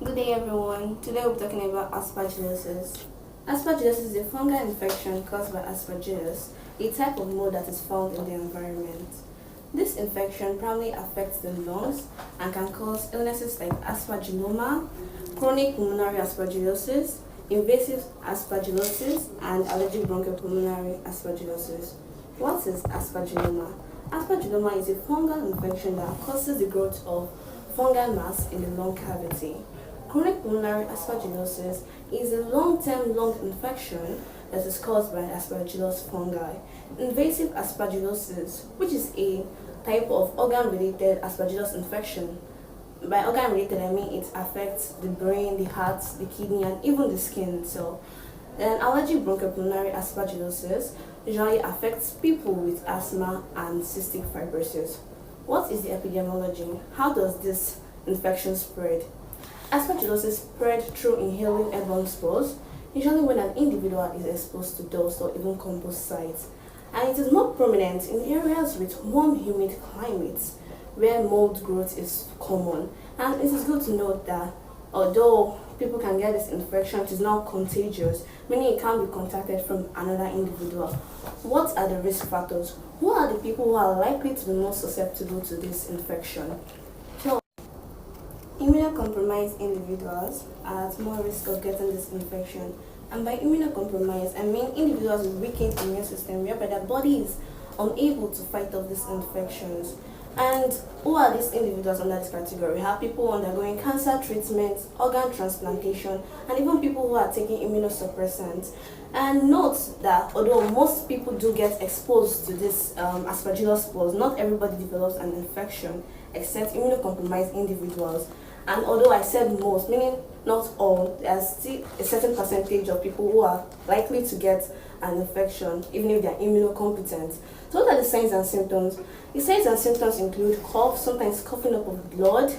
Good day everyone. Today we'll be talking about aspergillosis. Aspergillosis is a fungal infection caused by Aspergillus, a type of mold that is found in the environment. This infection primarily affects the lungs and can cause illnesses like aspergilloma, chronic pulmonary aspergillosis, invasive aspergillosis, and allergic bronchopulmonary aspergillosis. What is aspergilloma? Aspergilloma is a fungal infection that causes the growth of fungal mass in the lung cavity. Chronic pulmonary aspergillosis is a long-term lung infection that is caused by Aspergillus fungi. Invasive aspergillosis, which is a type of organ-related Aspergillus infection. By organ-related, I mean it affects the brain, the heart, the kidney, and even the skin itself. Then allergic bronchopulmonary aspergillosis usually affects people with asthma and cystic fibrosis. What is the epidemiology? How does this infection spread? Aspergillosis spread through inhaling airborne spores, usually when an individual is exposed to dust or even compost sites. And it is more prominent in areas with warm, humid climates where mold growth is common. And it is good to note that although people can get this infection, it is not contagious, meaning it can be contacted from another individual. What are the risk factors? Who are the people who are likely to be more susceptible to this infection? Immunocompromised individuals are at more risk of getting this infection. And by immunocompromised, I mean individuals with weakened immune system whereby their body is unable to fight off these infections. And who are these individuals under this category? We have people undergoing cancer treatment, organ transplantation, and even people who are taking immunosuppressants. And note that although most people do get exposed to this aspergillus spores, not everybody develops an infection except immunocompromised individuals. And although I said most, meaning not all, there's still a certain percentage of people who are likely to get an infection even if they are immunocompetent. So what are the signs and symptoms? The signs and symptoms include cough, sometimes coughing up of blood,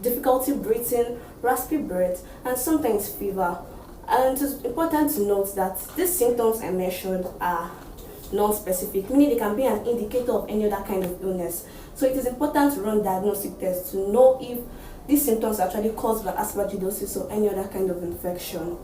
difficulty breathing, raspy breath, and sometimes fever. And it is important to note that these symptoms I mentioned are non-specific, meaning they can be an indicator of any other kind of illness. So it is important to run diagnostic tests to know if these symptoms are actually caused by aspergillosis or any other kind of infection.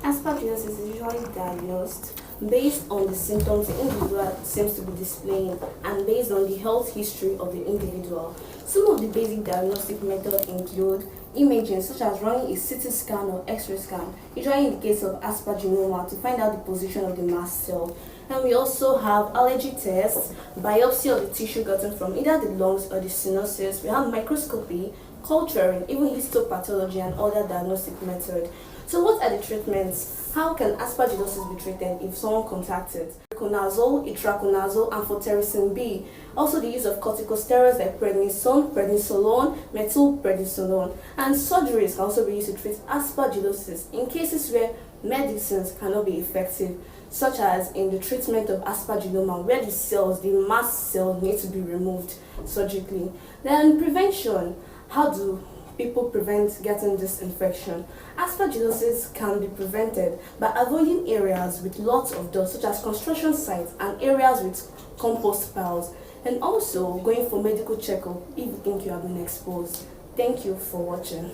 Aspergillosis is usually diagnosed based on the symptoms the individual seems to be displaying and based on the health history of the individual. Some of the basic diagnostic methods include imaging, such as running a CT scan or X-ray scan, usually in the case of aspergilloma, to find out the position of the mast cell. And we also have allergy tests, biopsy of the tissue gotten from either the lungs or the sinuses. We have microscopy, culturing, even histopathology and other diagnostic methods. So what are the treatments? How can aspergillosis be treated if someone contacts it? Itraconazole, itraconazole, amphotericin B. Also the use of corticosteroids like prednisone, prednisolone, methylprednisolone. And surgeries can also be used to treat aspergillosis in cases where medicines cannot be effective, such as in the treatment of aspergilloma, where the cells, the mast cells, need to be removed surgically. Then prevention. How do people prevent getting this infection? Aspergillosis can be prevented by avoiding areas with lots of dust, such as construction sites and areas with compost piles, and also going for medical checkup if you think you have been exposed. Thank you for watching.